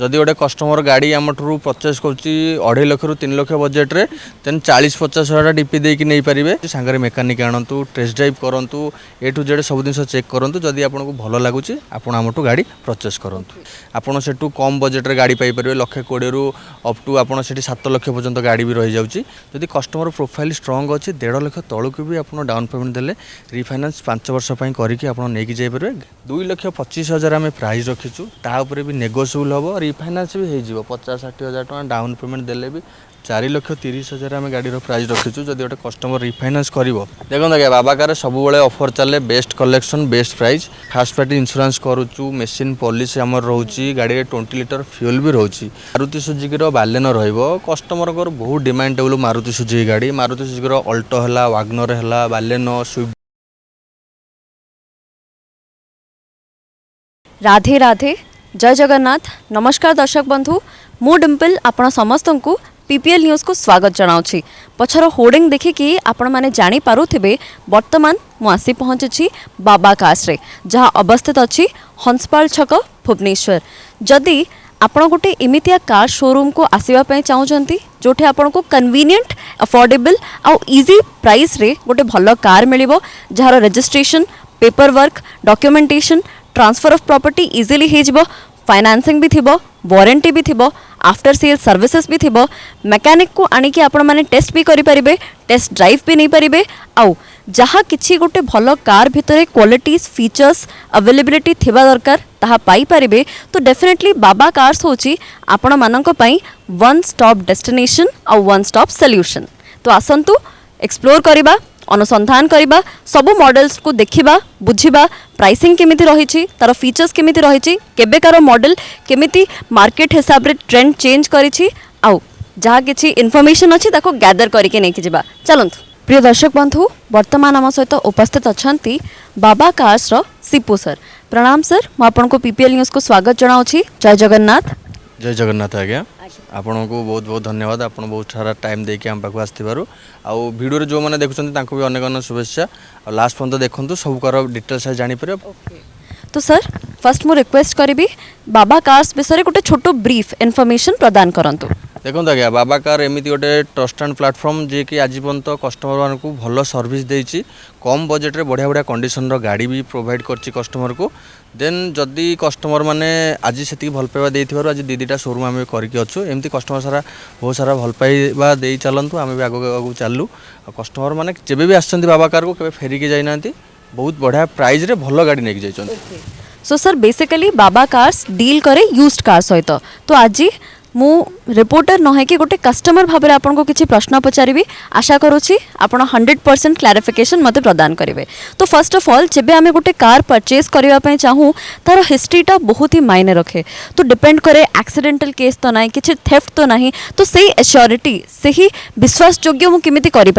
जदि गोटे कस्टमर गाड़ी आम ठूँ परचेस कर 2.5 लाख रु 3 लाख बजेट रे देन 40-50 हजार डीपी देकी नहीं पारे सांगे मेकानिक आणतु टेस्ट ड्राइव करूँ ए टू जेड सब जिन चेक करूँ जदि आपको भल लगुच आपठू गाड़ी परचेस करूँ आपड़ से कम बजेट रे गाड़ी पाइपर 1,20,000 रु अप टू आप 7 लाख पर्यंत गाड़ी भी रही जाऊँगी जदि कस्टमर प्रोफाइल स्ट्रंग अच्छी 1.5 लाख तौक भी आप डाउन पेमेंट देले रिफाइनान्स 5 वर्ष करके आप नहीं जापर 2,25,000 आम प्राइस रखीचु तापर भी नेगोशिएबल हम रिफाइनान्स भी हो 50-60 हजार टका डाउन पेमेंट देले भी 4,30,000 आम गाड़ी प्राइस रखीचु जब गोटे कस्टमर रिफाइनान्स कर देखो आज्ञा बाबा कार सब ऑफर चले best collection best price fast party insurance करुचु मेसीन पॉलिसी आम रोचे गाड़ी में 20 लिटर फ्यूल भी रोचे मारुति सुजुकी बालेनो कस्टमर को बहुत डिमांड टेबल मारुति सुजुकी गाड़ी मारुति सुजुकी अल्टो है वागनर है बालेनो स्विफ्ट। राधे राधे जय जगन्नाथ नमस्कार दर्शक बंधु मु डिम्पल आपण समस्त को पीपीएल न्यूज को स्वागत जनाऊँगी पछर होर्डिंग देखिकी आपण माने जानी पारुथिबे वर्तमान मु आसी पहुँची बाबा कार्स रे जहाँ अवस्थित अच्छी हंसपाल छक भुवनेश्वर जदि आपण गोटे एमितिया कार शोरूम को आसवा चाहूँगी जोठे आपण को कन्वीनियंट अफोर्डेबल आउ इजी प्राइस रे गोटे भल कार मिलिबो जार registration paper work documentation transfer of property easily हो फाइनेंसिंग भी थिबो वारंटी भी थिबो आफ्टर सेल सर्विसेज भी थिबो मैकेनिक को आनिकी आपण माने टेस्ट भी करि परिबे टेस्ट ड्राइव भी नहीं परिबे आउ जहाँ किछि गोटे भल कार भितरे क्वालिटीज फीचर्स अवेलेबिलिटी थिबा दरकार ताहा पाई परिबे तो डेफिनेटली बाबा कार्स होची आपण मानक पई वन स्टॉप डेस्टिनेशन आउ वन स्टॉप सॉल्यूशन। तो आसंतु एक्सप्लोर करिबा अनुसंधान करिबा सबु मॉडल्स को देखिबा बुझिबा प्राइसिंग केमिति रहिछि तार फीचर्स केमिति रहिछि केबेकार मॉडल केमिति मार्केट हिसाब रे ट्रेंड चेंज करिछि आउ जहाँ किछि इन्फॉर्मेशन अछि ताको गैदर करके नेकि जिबा चलंतु। प्रिय दर्शक बंधु वर्तमान आम सहित उपस्थित अछंती बाबा कार्स रो सीपू सर। प्रणाम सर मु आपनको पीपीएल न्यूज को स्वागत जनाउछि। जय जगन्नाथ। जय जगन्नाथ आज्ञा आपन को बहुत बहुत धन्यवाद आप बहुत सारा टाइम देके आम पाक आसथिबारु आउ वीडियो जो मैंने देखुछन्ती तांको भी अनेक अनेक शुभेच्छा और लास्ट पर्यंत देखंतु सब कार डिटेल्स जानि परियो। तो सर फर्स्ट मु रिक्वेस्ट करिबी बाबा कार्स विषय गोटे छोटो ब्रीफ इन्फॉर्मेशन प्रदान करंतु। देखो आज्ञा बाबा कार एमती गोटे ट्रस्ट एंड प्लाटफर्म जी कि आज पर्यंत कस्टमर मान को भल सर्विस देछि कम बजेट रे बढ़िया बढ़िया कंडीशन रो गाड़ी भी प्रोवाइड करछि कस्टमर को देन जदि कस्टमर माने आज से भल पाइबा देथिबारु आज दीदीटा शोरूम आम करके अच्छु एमती कस्टमर सारा बहुत सारा भल पाइबा दे चलतु आम भी आगू चलू कस्टमर माने जेबे भी आछन्ती बाबा कार को केबे फेरिके जाई नांती बहुत बढ़िया प्राइस रे भल गाड़ी नेक जाइछन्ती। सो सर बेसिकली बाबा कार्स डील करे यूज्ड कार सहित तो आज मु रिपोर्टर नहे कि गोटे कस्टमर भाव में आपको किसी प्रश्न पचारि आशा करुँची आप 100% क्लारिफिकेशन मत प्रदान करेंगे। तो फर्स्ट ऑफ ऑल जब आम गोटे कार परचेज करने चाहूँ तार हिस्ट्रीटा बहुत ही मायने रखे तो डिपेंड करे एक्सीडेंटल केस तो ना कि थेफ्ट तो ना तो से एश्योरिटी से ही विश्वासयोग्य मुझे केमी करी।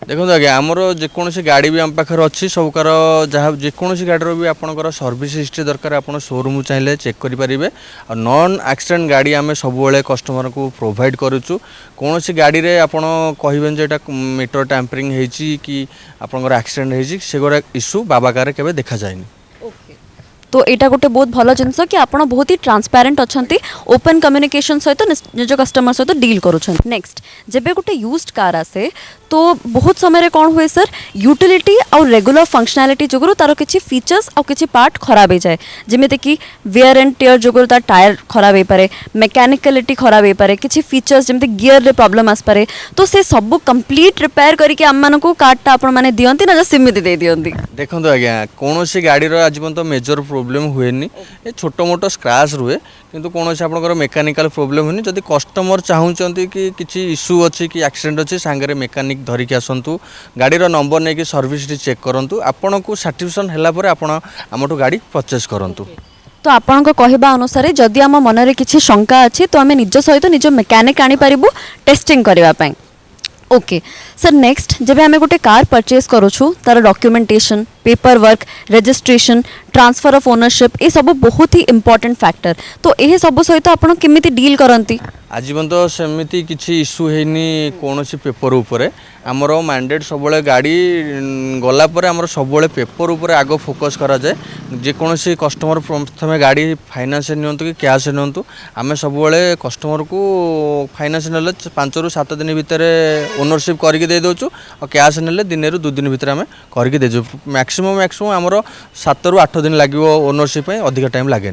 देखो आज्ञा आमर जेकोसी गाड़ी भी आम पाखे अच्छी सब कार जहाँ जेकोसी गाड़ी भी आपंकर सर्विस हिस्ट्री दरकार आप शोरूम चाहिए चेक करेंगे और नॉन एक्सीडेंट गाड़ी आम सब कस्टमर को प्रोवाइड करुचु कौन सी गाड़ी रे आपण कहबेन जे मीटर टैंपरिंग होती कि आपंकर एक्सीडेंट होती से गोटे इश्यू बाबा कार केबे देखा जाएनी। तो यहाँ गोटे बहुत भल जिनस कि आप बहुत ही ट्रांसपेरेंट अच्छा ओपन कम्युनिकेशन सहित निज कस्टमर सहित डील करुँच। नेक्स्ट जब गोटे यूज्ड कार आसे तो बहुत समय कौन हुए सर यूटिलिटी और रेगुलर फंक्शनैलिटी जोगुरु तार किसी फीचर्स और किसी पार्ट खराब हो जाए जमीती कि वेयर एंड टेयर जोगुरु तार टायर खराब हो पारे मेकानिकलिटी खराब हो पारे किसी फीचर्स जमीती गियर रे प्रॉब्लम आस पारे तो से सब कंप्लीट रिपेयर करके आम मानक कार्टा आपण माने दियंती ना सीमित दे दियंती। देखो आज्ञा कौन सी गाड़ी आज पर्यंत मेजर प्रोब्लेम हुए ये छोट मोट स्क्रैच रुए किंतु कौन से आपंकर मेकानिकल प्रोब्लेम हुए जदि कस्टमर चाहूँगी कि किसी इश्यू अच्छी कि एक्सीडेंट अच्छी सांगे मेकानिक धरिकी आसतु गाड़ीर नंबर नहीं कि सर्विस चेक करूँ आपन को साटिस्फैक्शन है आमठू गाड़ी परचेस करूँ। तो आपण कहवा अनुसार जदि आम मन में किसी शंका अच्छी तो आम निज सहित निज मेकानिक आनी पारिबु टेस्टिंग करने। ओके सर नेक्स्ट जब आम गोटे कार परचेज करूँ तार documentation paper work registration transfer of ownership ये सब बहुत ही इंपॉर्टेंट फैक्टर तो यह सब सहित आप केमी डील करती आज पर्यंत सेमती किसी इश्यू हैनी कौन पेपर उपरे आमर मैंडेट सब गाड़ी गला पर आमर सब पेपर उपरे आग फोकस करा जाए जेकोसी कस्टमर प्रथम गाड़ी फाइनान्स नियंतु कि कैश नियंतु आम सब कस्टमर को फाइनान्स ने 5 ରୁ 7 दिन भितर ओनरशिप करके दे दौचु और कैश ने दिन ରୁ 2 दिन भितर आम करके देजु मैक्सिमम आमर 7 ରୁ 8 दिन लगे ओनरशिप अधिक टाइम लगे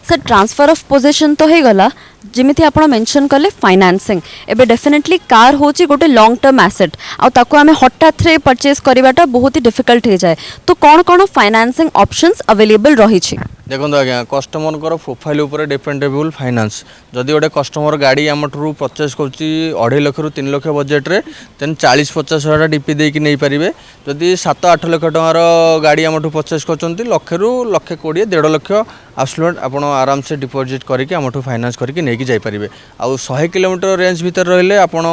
सर ट्रांसफर ऑफ पोजीशन तो हो गला जिमिति आपण मेंशन कले फाइनेंसिंग एबे डेफिनेटली कार होची गोटे लॉन्ग टर्म एसेट आ ताको हमें हठात रे परचेज करवाटा बहुत ही डिफिकल्ट हो जाए तो कौन कौन फाइनेंसिंग ऑप्शंस अवेलेबल रही छी देखो आज्ञा कस्टमर प्रोफाइल उपर डिपेंडेबल फाइनान्स जदि गोटे कस्टमर गाड़ी आम ठू परचेज कर 2.5 लाख ରୁ 3 लाख बजेट्रे देन 40-50 हज़ार डिपी देकी नहीं पारे जदि 7-8 लाख टंकार गाड़ी आम ठू परचेज कर लक्षे ରୁ 1,20,000 1.5 लाख आसलुएंट आप आराम से डिपोजिट करके आम ठू फाइनान्स करके नहीं जापारे आउ 100 किलोमीटर रेंज भीतर रहिले आपण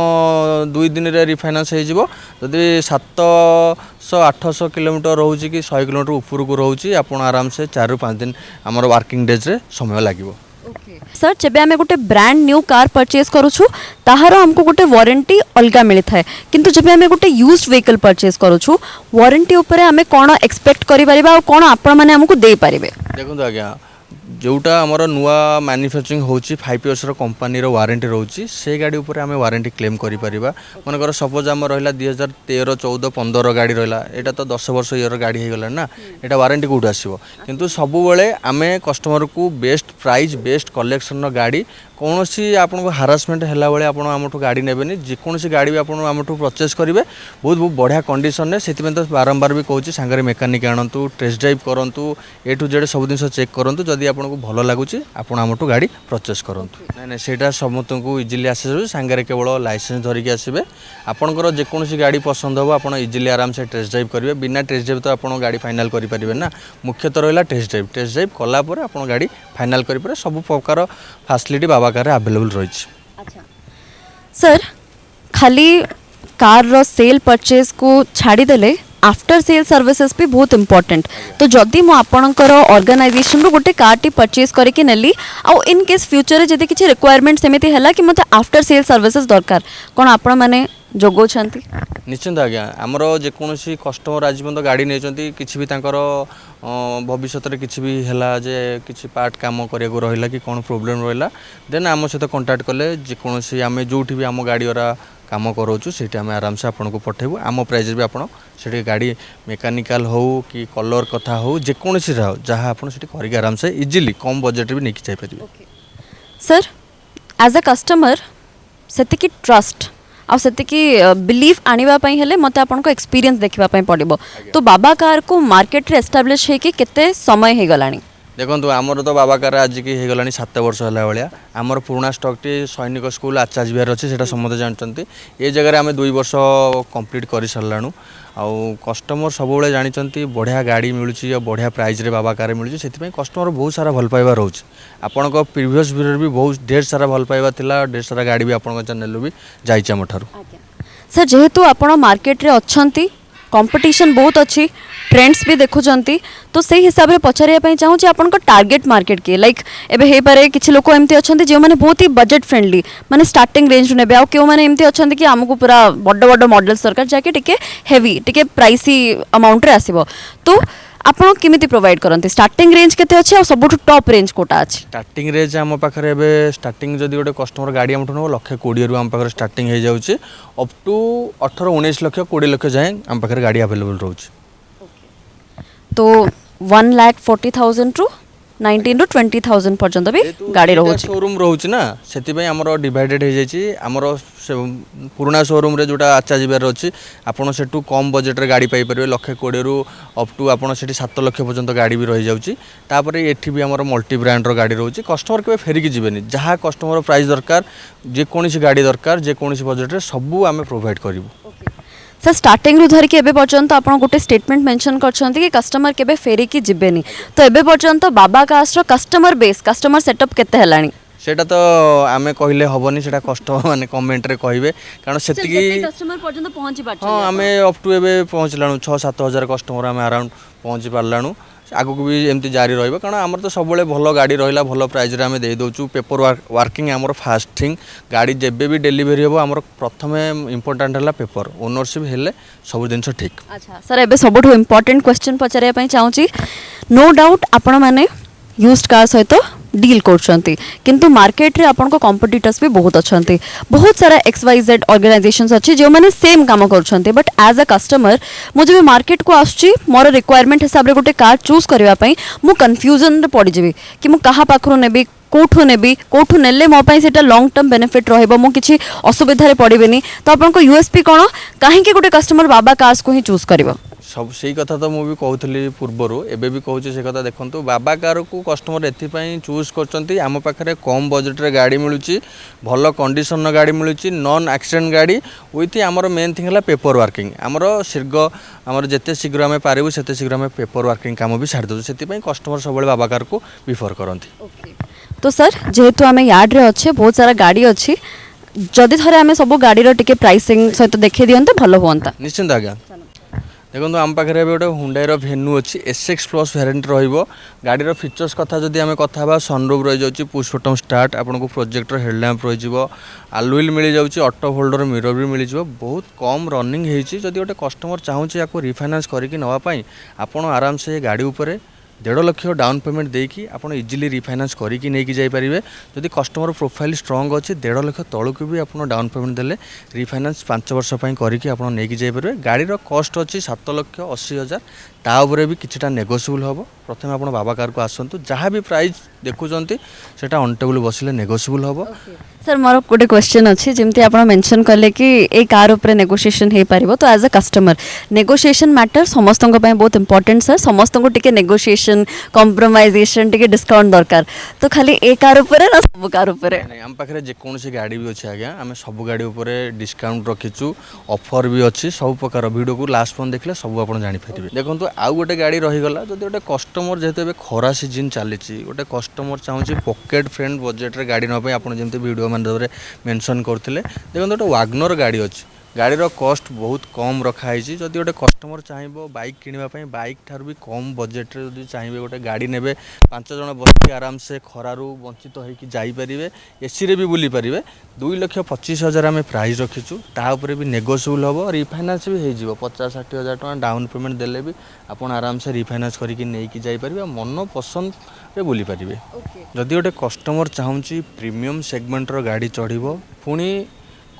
2 दिन रे रिफाइनान्स हो जदि 700-800 किलोमीटर रोचे कि 100 किलोमीटर ऊपर को रोचे आप आराम से 4 ରୁ 5 दिन आमर वर्किंग डेज रे समय लगे सर जब आम गोटे ब्रांड न्यू कार परचेज करूँ ताहार हमको गोटे वारंटी अलग मिलता है किंतु जब आम गोटे यूज्ड व्हीकल परचेज करूँ वारंटी उपरे आम कौन एक्सपेक्ट करें कौन आपण मैंने हमको दे पारे देखो आज्ञा जोटा आमर नुआ मैन्युफैक्चरिंग होची 5 इयर्स कंपनी रो वारंटी रोची से गाड़ी ऊपर आम वारंटी क्लेम करि परिबा मनकर सपोज आम रहिला 2013 14 15 गाड़ी रहिला एटा तो 10 वर्ष इयर गाड़ी हे गला ना एटा वारंटी कोड आसीबो किंतु सब बेले आमे कस्टमर को बेस्ट प्राइस बेस्ट कलेक्शन रो गाड़ी कौन सी आपको हारासमेंट है बेले आप आमठू गाड़ी नेबेनि जेकोसी गाड़ी भी आप आमठू परचेज करेंगे बहुत बहुत बढ़िया कंडीशन में से तो बारंबार भी कहूँ सांगे मेकानिक आणतु टेस्ट ड्राइव करूँ ए टू जेड सब जिन चेक करूँ जदि आपको भल लगुच आप आमठू गाड़ी परचेज करूँ ना से समस्त को इजिली आसे सांगे केवल लाइसेंस धरिकी आसवे आपंकर जेकोसी गाड़ी पसंद हो आप इजिली आराम से टेस्ट ड्राइव करेंगे बिना टेस्ट ड्राइव तो आप गाड़ी फाइनाल करेंगे ना मुख्यतः रहा टेस्ट ड्राइव कलापर आप गाड़ी फाइनाल करेंगे सब प्रकार फैसिलिटी बाबा कार अवेलेबल रही। अच्छा सर खाली कार रो सेल परचेज को छाड़ी देले आफ्टर सेल सर्विसेज भी बहुत इंपॉर्टेंट तो जदि मो आपणकर ऑर्गेनाइजेशन रो गोटे कार टी परचेज करके नेली आउ इन केस फ्यूचर रे जदि किछि रिक्वायरमेंट सेमिति हला कि मते आफ्टर सेल सर्विसेज दरकार कोन आपण माने जोगो छंती निश्चिंत आज्ञा आमर जेकोसी कस्टमर आज पर्यटन गाड़ी नहीं किसी भी भविष्य में किसी भी है जे किसी पार्ट काम करा रहा कि कौन प्रोब्लेम रहा देन आम सहित कंटाक्ट कले जेकोसी आम जो भी आम गाड़ी काम कराऊँ से आराम से आपन को पठेबू आम प्राइस भी आप गाड़ी मेकानिकल हो कि कलर कथा हो जेकोसी जहाँ आप करके आराम से इजिली कम बजेट भी नहीं जापर सर एज अ कस्टमर से ट्रस्ट आ से बिलीफ आने हेले मत आपको एक्सपीरियंस देखा पड़ो तो बाबा कार को मार्केट रे एस्टाब्लिश है कि केते समय हो गलानी देखो आमर तो बाबा कार आज की हो गला 7 वर्ष है भाया आमर पुराना स्टॉक टी सैनिक स्कूल आचार्य विहार अच्छे से समस्त जानते ये जगह आम 2 वर्ष कंप्लीट कर सारू आउ कस्टमर सब जानते बढ़िया गाड़ी मिलूँ और बढ़िया प्राइस रे बाबा कार मिलूँ से कस्टमर बहुत सारा भल पाइबा रोचे आपण प्रीवियस वीडियो भी बहुत ढेर सारा भल पाइबा थिला ढेर सारा गाड़ी भी आपण चैनल भी जाइए आम ठारू सर जेहेतु आपण मार्केट रे अच्छंती कंपटीशन बहुत अच्छी ट्रेंड्स भी देखुंती तो से हिसाब से पचारे चाहूँगी आपन टार्गेट मार्केट के लाइक एबे हे पारे किछि लोक एमती अच्छे जो मैंने बहुत ही बजेट फ्रेंडली माने स्टार्टिंग रेंज ने आउ क्यों मैंने एमती अच्छे कि आमको पूरा बड़ बड़ मॉडल्स दरकार जाके टिके हेवी टिके प्राइसी अमाउंट रे आसीबो तो आपन केमिति प्रोवाइड करंती स्टार्टिंग रेंज केते अछि आ सबठु टॉप रेंज कोटा अछि स्टार्टिंग रेंज आम पाखरे एबे स्टार्टिंग जदि गोटे कस्टमर गाड़ी आमठु न 1,20,000 रु आम पाखरे स्टार्टिंग हो जाउछि अप टू 18-19 लाख 20 लाख जाए आम पाखरे गाड़ी अवेलेबल रहउछि तो 1,40,000 टू 19 to 20,000 पर्यंत भी गाड़ी रोचे शोरूम रोचे ना से आमर डिवाइडेड हो जाइए आमर पुराना शोरूम रे जोटा आचार्य विहार अच्छी आपड़ से कम बजेट रे गाड़ी पाइपर 1,20,000 रु अप टू आप 7 लाख पर्यंत गाड़ी भी रही जाऊँगी एठी भी आमर मल्टी ब्रांड रो गाड़ी रोचे कस्टमर के फेरिकी जीवेनि जहाँ कस्टमर प्राइस दरकार जेकोसी गाड़ी दरकार जेकोसी बजेट रे सबू आम प्रोवाइड करूँ सर स्टार्टिंग रु धरिकी एबे पर्यंत आपण गोटे स्टेटमेंट मेंशन करछंती कि कस्टमर केबे फेरी की जिबेनी तो एबे पर्यंत बाबा कास्ट रो कस्टमर बेस कस्टमर सेटअप केते हलानी সেটা তো আমি কহিলে হবনি, সেটা কষ্টমর মানে কমেন্টরে কহিবে কারণ সেতিকি कस्टमर पर्यंत पहुंची हाँ पारछन आम अप टू एवं पहुँचलाणु 6-7 हज़ार कस्टमर आम अराउंड पहुँची पार्लाणु आगक भी एमती जारी रहा कारण आमर तो सब भल गाड़ी रहा भल प्राइस आम दे दौचु पेपर वर्किंग आमर फास्टिंग गाड़ी जेबे भी डेलीवरी हम आमर प्रथम इंपोर्टाट है पेपर ओनरशिप हेले सब जिन ठीक। अच्छा सर एबे सबुठ इम्पोर्टेंट क्वेश्चन पचारिया पई चाहूची नो डाउट आपण माने यूज्ड कार सहित डील करछंती किंतु मार्केट रे आपन को कंपटीटर्स भी बहुत अछंती बहुत सारा XYZ ऑर्गेनाइजेशंस अछि जो माने सेम काम करछंती बट एज अ कस्टमर मुझे भी मार्केट को आछी मोर रिक्वायरमेंट हिसाब रे गोटे कार चूज करबा पई मु कंफ्यूजन रे पड़ी जेबी कि मु कहा पाखरो नेबी कोठु नेबी कोठु नेले मो पई सेटा लॉन्ग टर्म बेनिफिट रहइबो मु किछि असुविधा रे पड़िबेनी तो आपन को यूएसपी कोन काहे कि गोटे कस्टमर बाबा कार्स को ही चूज करबो सब सही कथा तो मुझे कहूली पूर्वर एबे भी कहूँ से कथा देखो बाबा कार को कस्टमर एपाई चूज कर आम पाखे कम बजेट्रे गाड़ी मिलूँ भल कंडीशन गाड़ी मिलूँ नॉन एक्सीडेंट गाड़ी विथ आमर मेन थिंग है पेपर वर्किंग आमर शीघ्र आमर जिते शीघ्र आम पारू से शीघ्र आम पेपर वर्किंग काम भी छाड़ी दूसरी से कस्टमर सब बाबा कार को प्रिफर करती। तो सर जेहेतु आम यार्ड रे अच्छे बहुत सारा गाड़ी अच्छी जदि थरे आम सब गाड़ी टिके प्राइसिंग सहित देखी दियंते भल हुअंता निश्चिंत आज्ञा देखो आम पाखे गोटे हुंडाईर भेन्यू अच्छी SX प्लस वेरिएंट गाड़ीर फीचर्स कथा जदि आम कथा सनरूफ रही जाऊँगी पुश बटन स्टार्ट आपको प्रोजेक्टर हेडलैम्प रही आलुइल मिल जाऊँगी ऑटो होल्डर मिरर भी मिल बहुत कम रनिंग होती जदि गोटे कस्टमर चाहूँगी या रिफाइनान्स करके नापी आप आराम से गाड़ी उपर 1.5 लाख डाउन पेमेंट देकी आप इजिली रिफाइनान्स करके नहीं जापरेंगे जदि कस्टमर प्रोफाइल स्ट्रंग अच्छी 1.5 लाख तौक भी आप डाउन पेमेंट देले रिफाइनान्स 5 वर्ष करके आप नहीं जापरेंगे गाड़ीर कस्ट अच्छी 7,80,000 ताऊपर भी किछटा नेगोशिएबल हम प्रथम आप बाबा कार को आसतु जहाँ भी प्राइस देखुंत से ऑन टेबल बसिले नेगोशिएबल हम। सर मोर गोटे क्वेश्चन अच्छी जमती आप मेंशन कले कि ए कार उपर नेगोशिएशन हो पार तो as a customer negotiation matter समस्त बहुत इंपोर्टेंट सर समस्त को टिके नेगोशिएशन कॉम्प्रोमाइजेशन टिके डिस्काउंट दरकार तो खाली ए कार उपर ना सब कार उपर आम पाखे जेकोसी गाड़ी भी अच्छे आज्ञा आम सब गाड़ी उपर डिस्काउंट रखीचु ऑफर भी अच्छी सब प्रकार वीडियो को लास्ट पॉइंट देखले सब आप जानीपारे देखो आउ गोटे गाड़ी रहीगला जब गोटे कस्टमर जेहेतु खरा सीजन चली गोटे कस्टमर चाहूँगी पॉकेट फ्रेंड बजेट गाड़ी नापी आप जमी वीडियो माध्यम मेंशन करते देखो गोटे वागनर गाड़ी अच्छी गाड़ीर कस्ट बहुत कम रखाई जदि गोटे कस्टमर चाहिए बाइक किणवाई बाइक ठार भी कम बजेट्रे जब चाहिए गोटे गाड़ी ने 5 जन बस आराम से खरारू वंचित होकर जापरेंगे एसी रे भी बुली पारे 2,25,000 आम प्राइस रखीचु तापर भी नेगोशिएबल हम रिफाइनान्स भी हो 50-60 हज़ार टका डाउन पेमेंट देले भी आप आराम से रिफाइनान्स करके नहीं जापरेंगे मन पसंद रे बुली पारे जदि गोटे कस्टमर चाहूँगी प्रीमियम सेगमेंटर गाड़ी चढ़ो पुणी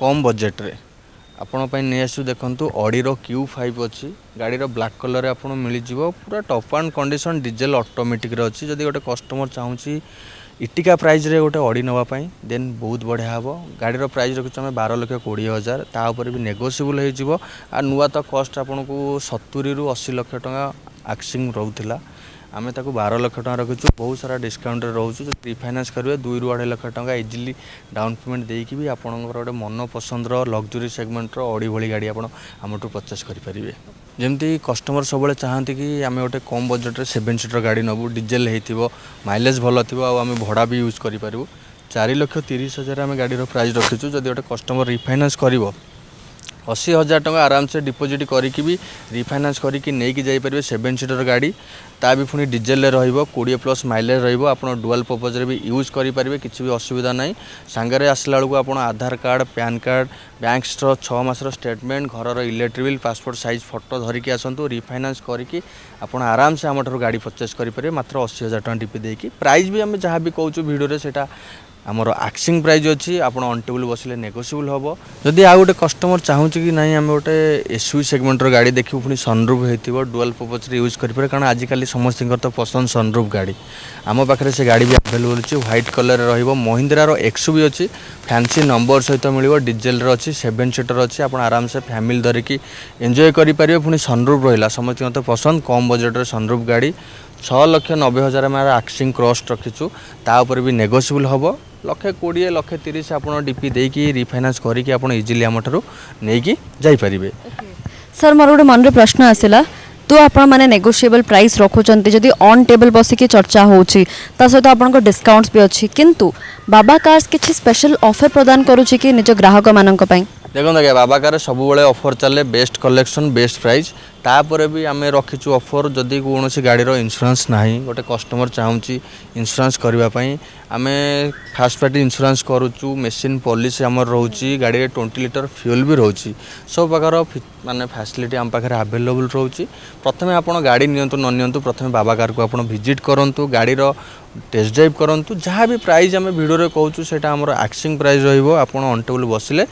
कम बजेट्रे आपण नहीं आसू देखु ऑडीर Q5 अच्छी गाड़ीर ब्लैक कलर आप मिल पूरा top and condition diesel automatic अच्छी जदि गोटे कस्टमर चाहूँगी इटिका प्राइस रे गोटे ऑडी नापी देन बहुत बढ़िया हम गाड़ीर प्राइस रखुच्छे आम 12,20,000 तापर भी नेगोशिएबल हो नुआ तो कस्ट आपन को 70 ରୁ 80 लाख टका आक्सिंग रोला आम ताको 12 लाख टका रखीचु बहुत सारा डिस्काउंट रोचु रिफाइनान्स करेंगे 2 ରୁ 2.5 लाख टका इजिली डाउन पेमेंट देकी भी आपंकर गोटे मन पसंद लग्जरी सेगमेंटर ऑडी भली गाड़ी आप आमठू परचेस करेंगे जमती कस्टमर सब चाहती कि आम गोटे कम बजेट्रे 7 सीटर गाड़ी नबू डीजेल हो माइलेज भल थी आम भड़ा भी यूज करूँ 4,30,000 आम गाड़ीर प्राइस रखीचु जदि गोटे कस्टमर रिफाइनान्स कर 80,000 टका आराम से डिपोजिट करके भी रिफाइनान्स करके नहीं जापरेंगे 7 सीटर गाड़ी ता भी पुणी डीजेल रहिबो 20+ माइलेज रहिबो आप डुआल पर्पज रे भी यूज करेंगे किसी भी असुविधा ना सांगरे आसला बेलू आप आधार कार्ड पैन कार्ड बैंक्सर 6 मासर स्टेटमेंट घर electric bill passport size photo धरिकी आसतु रिफाइनान्स करके आप आराम से आम गाड़ी परचेस करेंगे मात्र 80,000 टका टीपी देकी प्राइस भी आम जहाँ भी कहूँ वीडियो से आमर आक्सिंग प्राइस अच्छी आप ऑन टेबल बसिले नेगोशिएबल हम जदि आ गोटे कस्टमर चाहूँ कि ना आम गोटे एसयूवी सेगमेंटर गाड़ी देखिए पुणी सनरूफ हो डुआल पर्पज रे यूज करेंगे कारण आजिकल समस्त तो पसंद सनरूफ गाड़ी आम पाखे से गाड़ी भी अवेलेबल अच्छी व्हाइट कलर महिंद्रार XUV अच्छी फैंसी नंबर सहित मिल डीजेल अच्छी 7 सीटर अच्छी आप आराम से फैमिली धरिकी एंजॉय करेंगे पुणी सनरूफ रहा समस्त तो पसंद कम बजेट सनरूफ गाड़ी 6,90,000 आम आक्सिंग क्रॉस रखीचु तापर भी नेगोशिएबल हम 1,20,000 1,30,000 आप डीपी देकी रिफाइनान्स करके आप इजिली आम ठारू नहीं जापरेंगे। सर मोर गोटे मन प्रश्न आसला तो आपण माने नेगोशिएबल प्राइस रखुचंती जदि ऑन टेबल बसिकी चर्चा होउची ता सहित आपनको डिस्काउंट्स भी अछि किंतु बाबा कार्स किछि स्पेशल ऑफर प्रदान करूची कि निज ग्राहक मानक पई देखो आज्ञा बाबा कार सब ऑफर चले बेस्ट कलेक्शन बेस्ट प्राइस तापर भी आम रखीचु ऑफर जदि कौन गाड़ीर इंश्योरेंस ना गोटे कस्टमर चाहूँगी इंश्योरेंस करने आम फास्ट पार्टी इंश्योरेंस करुचु मेसीन पॉलिसी आमर रोची गाड़ी में 20 लिटर फ्यूल भी रोची सब प्रकार माने फैसिलिटी आम पाखे आवेलेबल रोची प्रथमे आपण गाड़ी नियंतु न नियंतु प्रथमे बाबा कार को आपण विजिट करंतु गाड़ीर टेस्ट ड्राइव करंतु जहाँ भी प्राइस आम भिडियो कहूँ सेटा आमर आक्सिंग प्राइस रहिबो आपण ऑन टेबल बसिले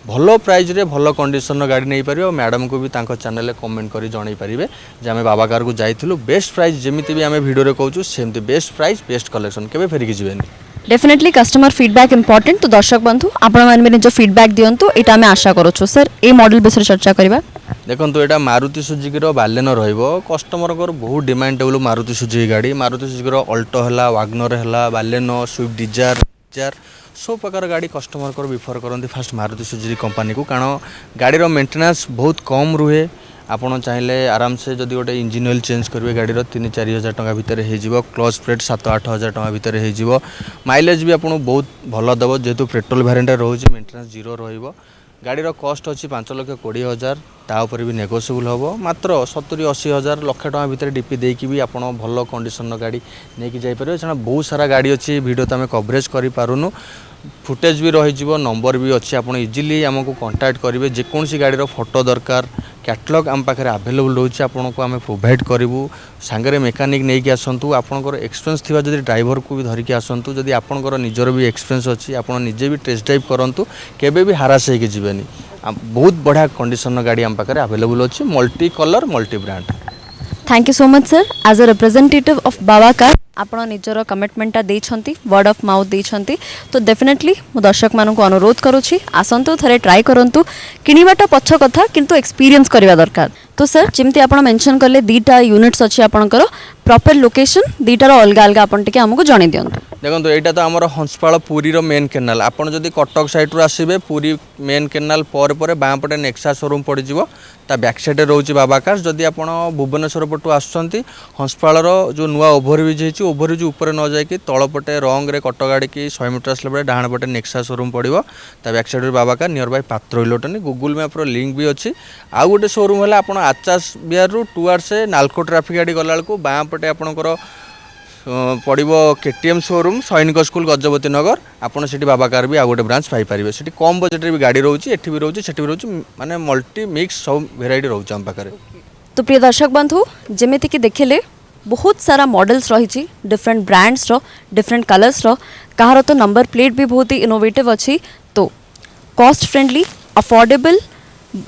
भल प्राइस रे भल कंडीशन गाड़ी नहीं पारे और मैडम को भी तांको चैनल कमेंट करी जणाई पारिबे जे आमे बाबा कार को जाइथिलु बेस्ट प्राइस जेमिति भी आमे वीडियो रे कहूँ सेमती बेस्ट प्राइस बेस्ट कलेक्शन केबे फेरिकी जिवेनी डेफिनेटली कस्टमर फीडबैक इंपोर्टेंट तो दर्शक बंधु आपण माने निज फीडबैक दियंतु एटा आमे आशा करूछु सर ए मॉडल विषय चर्चा करबा देखो यहाँ मारुति सुजुकी बालेनो रहिबो कस्टमर को बहुत डिमांड टेबल मारुति सुजुकी गाड़ी मारुति सुजुकी अल्टो है वागनर है बालेनो स्विफ्ट डिजायर सब प्रकार गाड़ी कस्टमर को प्रिफर करते फास्ट मारुति सुजुकी कंपनी को कारण गाड़ीर मेंटेनेंस बहुत कम रुहे आपड़ चाहिए आराम से जदि गोटे इंजिन ऑयल चेंज करेंगे गाड़ीर 3-4 हजार टका भितर हो क्लच प्लेट 7-8 हजार टका भितर हो माइलेज भी आपको बहुत भल दब जेहेतु पेट्रोल वेरिएंट रोचे मेंटेनेंस जीरो रहिबो गाड़ीर कस्ट अच्छी 5,20,000 तापर भी नेगोशिएबल हम मात्र 70-80 हजार लक्ष टका भितर डीपी देकी भी आप भल कंडीशन गाड़ी नहीं जापर से बहुत सारा गाड़ी अच्छी वीडियो तो आम कवरेज करूँ फुटेज भी रही नंबर भी अच्छी आप इजिली आमको कंटाक्ट करेंगे जेकोसी गाड़ीर फोटो दरकार कैटलॉग आम पाखे आवेलेबल रोचे आपको आम प्रोवाइड करूँ सांगे मेकानिक नहीं कि आसतु आपंकर एक्सपीरियंस थी जब ड्राइवर को भी धरिकी आसतु जदि आपंकर निजर भी एक्सपीरियंस अच्छी आप निजे भी टेस्ट ड्राइव करूँ केबे भी हारास होगी जीवेनी बहुत बढ़िया कंडीशन गाड़ी आम पाखे आवेलेबल अच्छी multi colour multi brand thank you so much sir as a representative of Baba car आपण निजर कमिटमेंटा देछंती वर्ड ऑफ माउथ देछंती तो डेफिनेटली मु दर्शक मानक अनुरोध करूछी आसंतु थरे ट्राई करंतु किनिबाटा पछ कथा किंतु एक्सपीरियंस करबा दरकार तो सर जेमती आपण मेंशन करले दीटा यूनिट्स अछि आपणकर प्रॉपर लोकेशन दीटार अलग अलग आपण टिके हमकु जणी दियंतु देखो यहाँ तो आमर हंसपाड़ पुरी मेन केनाल आपड़ जदि कटक साइड्रु आसबे पुरी मेन केनाल पर बाँ पटे नेक्सा शोरूम पड़ज ता बैक साइड रोचे बाबा कार्स जदि आप भुवनेश्वर पटू आसुँच हंसपाड़ जो नुआ ओभरब्रिज होती ओभरब्रिज ऊपर न जाकि तलपटे रंग रे कटक गाड़ी की 100 मीटर आसला बेले डाण पटे नेक्सा शोरूम पड़ो ता back side Baba car near by पात्र इलेक्ट्रोनिक गूगल मैप्र लिंक भी अच्छी आउ गोटे शोरूम है आप आचाश बिहार रु टुआर्ड्स नालको ट्राफिक गाड़ी गला बेलू बाँ पटे आपंकर पड़ो केटीएम शोरूम सैनिक स्कूल गजपति नगर आपड़ से बाबा कार भी आ गए ब्रांच पाइपर से कम बजेट भी गाड़ी रोचे एटी भी रोचे भी रोचे माने मल्टी मिक्स सब भेराइटी रोचे आम पाखे तो प्रिय दर्शक बंधु जेमिति कि देखिले बहुत सारा मॉडल्स रही डिफरेंट ब्रांड्स डिफरेंट कलर्स कहार तो नंबर प्लेट भी बहुत ही इनोवेटिव अच्छी तो कॉस्ट फ्रेंडली अफोर्डेबल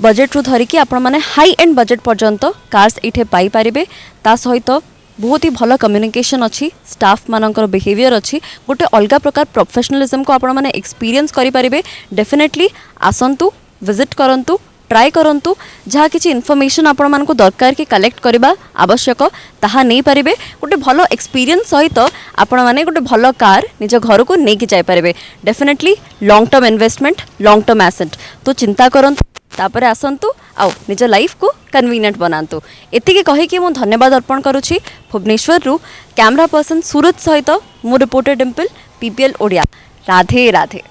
बजेट रु धरिकी आपण माने हाई एंड बजेट पर्यंत कार्स इठे पाई पारिबे ता सहित बहुत ही भल कम्युनिकेशन अच्छी स्टाफ मानकर बिहेवियर अच्छी गोटे अलग प्रकार प्रोफेशनलिज्म को आपण माने एक्सपीरियंस करि पारिबे डेफिनेटली आसंतु विजिट करंतु ट्राई करंतु जहाँ किसी इनफॉरमेशन आपण मानकु दरकार कि कलेक्ट करबा आवश्यक ताहा नहीं पारिबे गोटे भल एक्सपीरियंस सहित आपण माने गोटे भल कार निज घर को नहीं जाई पारिबे definitely long term investment long term asset तो चिंता करंतु तापरे आसंतु आउ निज लाइफ को कन्वीनियंट बनातु एतिके कहिकी मु धन्यवाद अर्पण करुछि भुवनेश्वर रु कैमरा पर्सन सूरत सहित मु रिपोर्टर डिम्पल पीपीएल ओडिया राधे राधे।